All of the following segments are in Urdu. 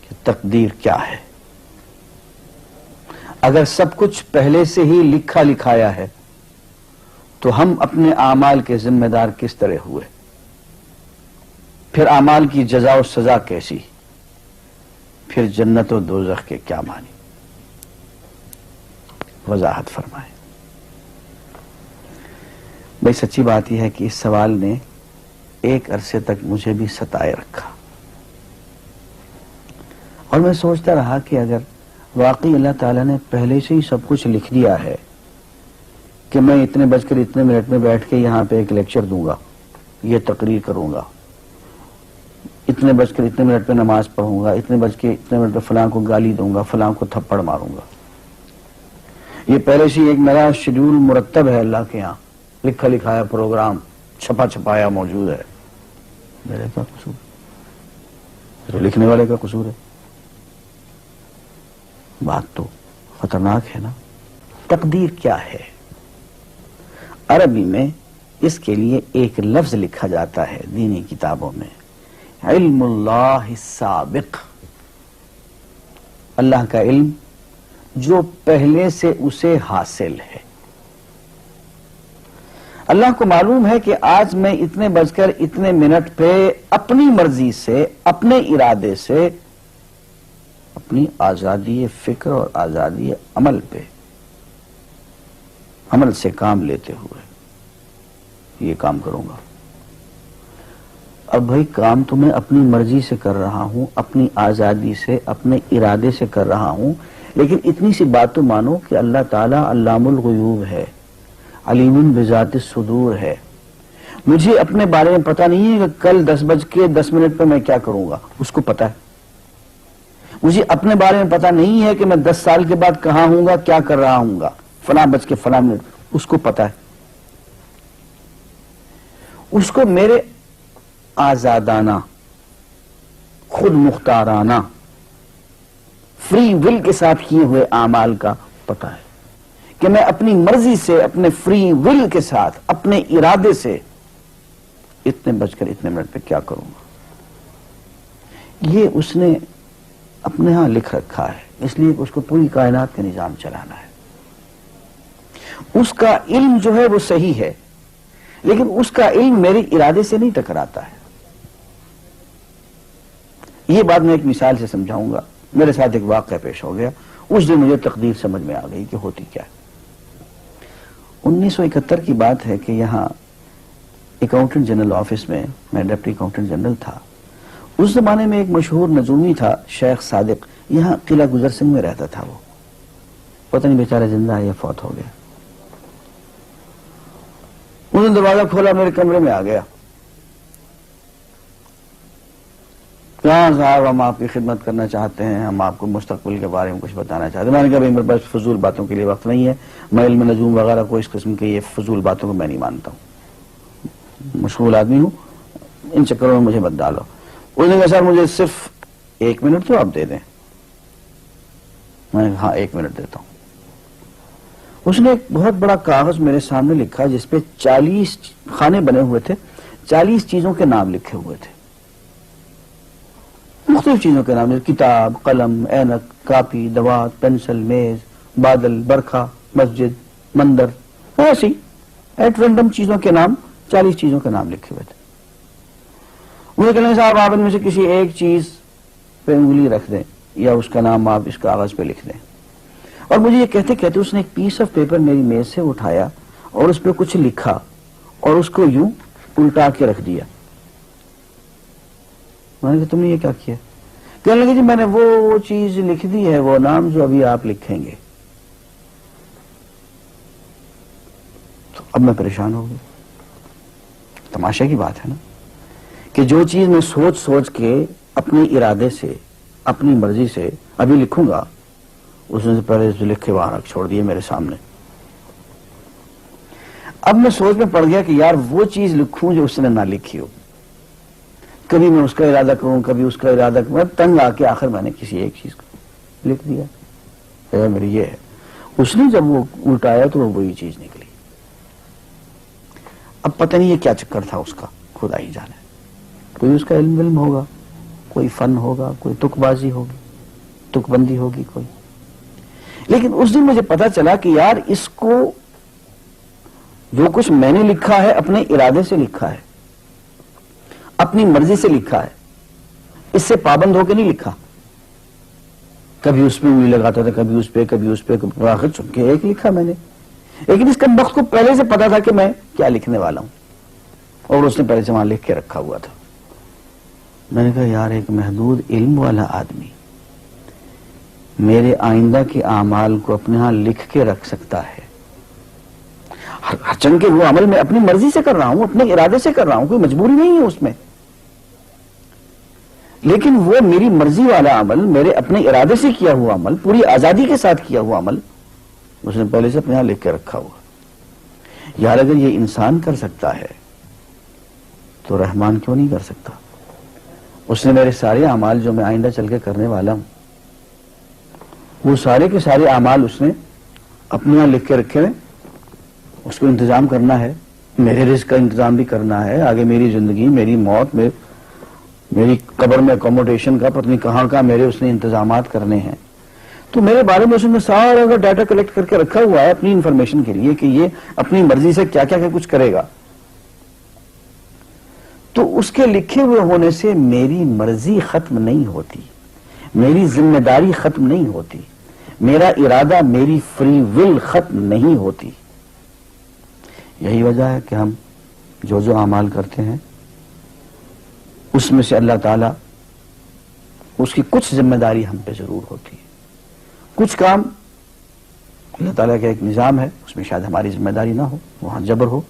کہ تقدیر کیا ہے. اگر سب کچھ پہلے سے ہی لکھا لکھایا ہے تو ہم اپنے اعمال کے ذمہ دار کس طرح ہوئے؟ پھر اعمال کی جزا و سزا کیسی؟ پھر جنت و دوزخ کے کیا معنی؟ وضاحت فرمائیں. بھئی سچی بات یہ ہے کہ اس سوال نے ایک عرصے تک مجھے بھی ستائے رکھا، اور میں سوچتا رہا کہ اگر واقعی اللہ تعالیٰ نے پہلے سے ہی سب کچھ لکھ دیا ہے کہ میں اتنے بج کر اتنے منٹ میں بیٹھ کے یہاں پہ ایک لیکچر دوں گا، یہ تقریر کروں گا، اتنے بج کر اتنے منٹ پہ نماز پڑھوں گا، اتنے بج کے اتنے منٹ پہ فلاں کو گالی دوں گا، فلاں کو تھپڑ ماروں گا، یہ پہلے سے ایک میرا شیڈول مرتب ہے اللہ کے یہاں، لکھا لکھایا پروگرام چھپا چھپایا موجود ہے، میرے کیا قصور؟ تو لکھنے والے کا قصور ہے. بات تو خطرناک ہے نا. تقدیر کیا ہے؟ عربی میں اس کے لیے ایک لفظ لکھا جاتا ہے دینی کتابوں میں، علم اللہ السابق، اللہ کا علم جو پہلے سے اسے حاصل ہے. اللہ کو معلوم ہے کہ آج میں اتنے بج کر اتنے منٹ پہ اپنی مرضی سے، اپنے ارادے سے، اپنی آزادی فکر اور آزادی عمل پہ، عمل سے کام لیتے ہوئے یہ کام کروں گا. اب بھائی کام تو میں اپنی مرضی سے کر رہا ہوں، اپنی آزادی سے، اپنے ارادے سے کر رہا ہوں، لیکن اتنی سی بات تو مانو کہ اللہ تعالیٰ علام الغیوب ہے، علیم بذات الصدور ہے. مجھے اپنے بارے میں پتہ نہیں ہے کہ کل 10:10 پہ میں کیا کروں گا، اس کو پتہ ہے. مجھے اپنے بارے میں پتہ نہیں ہے کہ میں 10 سال کے بعد کہاں ہوں گا، کیا کر رہا ہوں گا، فلاں بج کے فلاں منٹ، اس کو پتہ ہے. اس کو میرے آزادانہ، خود مختارانہ، فری ول کے ساتھ کیے ہوئے اعمال کا پتہ ہے کہ میں اپنی مرضی سے، اپنے فری ول کے ساتھ، اپنے ارادے سے اتنے بج کر اتنے منٹ پہ کیا کروں گا. یہ اس نے اپنے ہاں لکھ رکھا ہے، اس لیے کہ اس کو پوری کائنات کا نظام چلانا ہے. اس کا علم جو ہے وہ صحیح ہے، لیکن اس کا علم میرے ارادے سے نہیں ٹکراتا ہے. یہ بات میں ایک مثال سے سمجھاؤں گا. میرے ساتھ ایک واقعہ پیش ہو گیا، اس دن مجھے تقدیر سمجھ میں آ گئی کہ ہوتی کیا ہے. 1971 کی بات ہے کہ یہاں اکاؤنٹنٹ جنرل آفس میں ڈپٹی اکاؤنٹنٹ جنرل تھا. اس زمانے میں ایک مشہور نجومی تھا شیخ صادق، یہاں قلعہ گزر سنگھ میں رہتا تھا. وہ پتہ نہیں بیچارہ زندہ ہے یا فوت ہو گیا. انہوں نے دروازہ کھولا، میرے کمرے میں آ گیا. کہاں صاحب ہم آپ کی خدمت کرنا چاہتے ہیں، ہم آپ کو مستقبل کے بارے میں کچھ بتانا چاہتے ہیں. میں نے کہا بھائی میرے پاس فضول باتوں کے لیے وقت نہیں ہے، میں علم نجوم وغیرہ کو اس قسم کے یہ فضول باتوں کو میں نہیں مانتا ہوں، مشغول آدمی ہوں، ان چکروں میں مجھے مت ڈالو. اس نے کہا سر مجھے صرف 1 منٹ تو آپ دے دیں. میں نے کہا ہاں 1 منٹ دیتا ہوں. اس نے ایک بہت بڑا کاغذ میرے سامنے لکھا جس پہ 40 خانے بنے ہوئے تھے، 40 چیزوں کے نام لکھے ہوئے تھے، مختلف چیزوں کے نام، کتاب، قلم، اینک، کاپی، دوات، پینسل، میز، بادل، برکھا، مسجد، مندر، ایسی ایٹ رینڈم چیزوں کے نام، 40 چیزوں کے نام لکھے ہوئے تھے. مجھے کہنے صاحب آپ ان میں سے کسی ایک چیز پہ انگلی رکھ دیں یا اس کا نام آپ اس کاغذ پہ لکھ دیں. اور مجھے یہ کہتے کہتے اس نے ایک پیس آف پیپر میری میز سے اٹھایا اور اس پہ کچھ لکھا اور اس کو یوں الٹا کے رکھ دیا. میں نے کہا تم نے یہ کیا کیا؟ کہنے لگے جی میں نے وہ چیز لکھ دی ہے، وہ نام جو ابھی آپ لکھیں گے. تو اب میں پریشان ہو گیا. تماشا کی بات ہے نا کہ جو چیز میں سوچ سوچ کے اپنے ارادے سے، اپنی مرضی سے ابھی لکھوں گا، اس نے پہلے جو لکھ کے وہاں رکھ چھوڑ دیے میرے سامنے. اب میں سوچ میں پڑ گیا کہ یار وہ چیز لکھوں جو اس نے نہ لکھی ہو. کبھی میں اس کا ارادہ کروں، کبھی اس کا ارادہ کروں، تنگ آ کے آخر میں نے کسی ایک چیز کو لکھ دیا. میری یہ ہے. اس نے جب وہ الٹایا تو وہ وہی چیز نکلی. اب پتہ نہیں یہ کیا چکر تھا اس کا، خدا ہی جانے. کوئی اس کا علم ہوگا، کوئی فن ہوگا، کوئی تک بازی ہوگی، تک بندی ہوگی کوئی. لیکن اس دن مجھے پتا چلا کہ یار اس کو جو کچھ میں نے لکھا ہے اپنے ارادے سے لکھا ہے، اپنی مرضی سے لکھا ہے، اس سے پابند ہو کے نہیں لکھا. کبھی اس پہ انگلی لگاتا تھا، کبھی اس پہ، کبھی اس پہ، آخر چن کے ایک لکھا میں نے. لیکن اس کا وقت کو پہلے سے پتا تھا کہ میں کیا لکھنے والا ہوں، اور اس نے پہلے سے وہاں لکھ کے رکھا ہوا تھا. میں نے کہا یار ایک محدود علم والا آدمی میرے آئندہ کے اعمال کو اپنے ہاں لکھ کے رکھ سکتا ہے. چن کے وہ عمل میں اپنی مرضی سے کر رہا ہوں، اپنے ارادے سے کر رہا ہوں، کوئی مجبوری نہیں ہے اس میں، لیکن وہ میری مرضی والا عمل، میرے اپنے ارادے سے کیا ہوا عمل، پوری آزادی کے ساتھ کیا ہوا عمل، اس نے پہلے سے اپنے یہاں لکھ کے رکھا ہوا. یار اگر یہ انسان کر سکتا ہے تو رحمان کیوں نہیں کر سکتا؟ اس نے میرے سارے اعمال جو میں آئندہ چل کے کرنے والا ہوں، وہ سارے کے سارے اعمال اس نے اپنے یہاں لکھ کے رکھے ہیں. اس کو انتظام کرنا ہے، میرے رزق کا انتظام بھی کرنا ہے، آگے میری زندگی، میری موت، میری قبر میں اکوموڈیشن کا پتہ نہیں کہاں کا میرے اس نے انتظامات کرنے ہیں. تو میرے بارے میں اس نے سارا کا ڈیٹا کلیکٹ کر کے رکھا ہوا ہے اپنی انفارمیشن کے لیے کہ یہ اپنی مرضی سے کیا کیا کچھ کرے گا. تو اس کے لکھے ہوئے ہونے سے میری مرضی ختم نہیں ہوتی، میری ذمہ داری ختم نہیں ہوتی، میرا ارادہ، میری فری ول ختم نہیں ہوتی. یہی وجہ ہے کہ ہم جو اعمال کرتے ہیں اس میں سے اللہ تعالیٰ اس کی کچھ ذمہ داری ہم پہ ضرور ہوتی ہے. کچھ کام اللہ تعالیٰ کا ایک نظام ہے، اس میں شاید ہماری ذمہ داری نہ ہو، وہاں جبر ہو.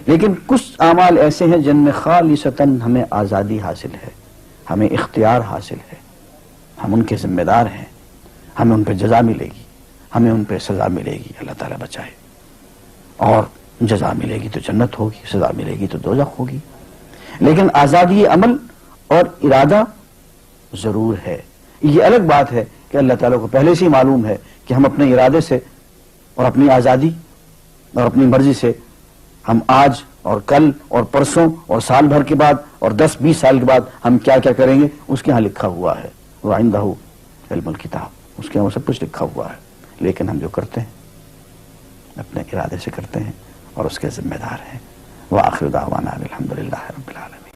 لیکن کچھ اعمال ایسے ہیں جن میں خالصتاً ہمیں آزادی حاصل ہے، ہمیں اختیار حاصل ہے، ہم ان کے ذمہ دار ہیں، ہمیں ان پہ جزا ملے گی، ہمیں ان پہ سزا ملے گی، اللہ تعالیٰ بچائے. اور جزا ملے گی تو جنت ہوگی، سزا ملے گی تو دوزخ ہوگی. لیکن آزادی عمل اور ارادہ ضرور ہے. یہ الگ بات ہے کہ اللہ تعالیٰ کو پہلے سے ہی معلوم ہے کہ ہم اپنے ارادے سے اور اپنی آزادی اور اپنی مرضی سے ہم آج اور کل اور پرسوں اور سال بھر کے بعد اور 10-20 سال کے بعد ہم کیا کیا کریں گے اس کے ہاں لکھا ہوا ہے. وَعِندَهُ عِلْمُ الْكِتَابِ، اس کے ہاں سب کچھ لکھا ہوا ہے. لیکن ہم جو کرتے ہیں اپنے ارادے سے کرتے ہیں اور اس کے ذمہ دار ہیں. وآخر دعوانا الحمدللہ رب العالمین.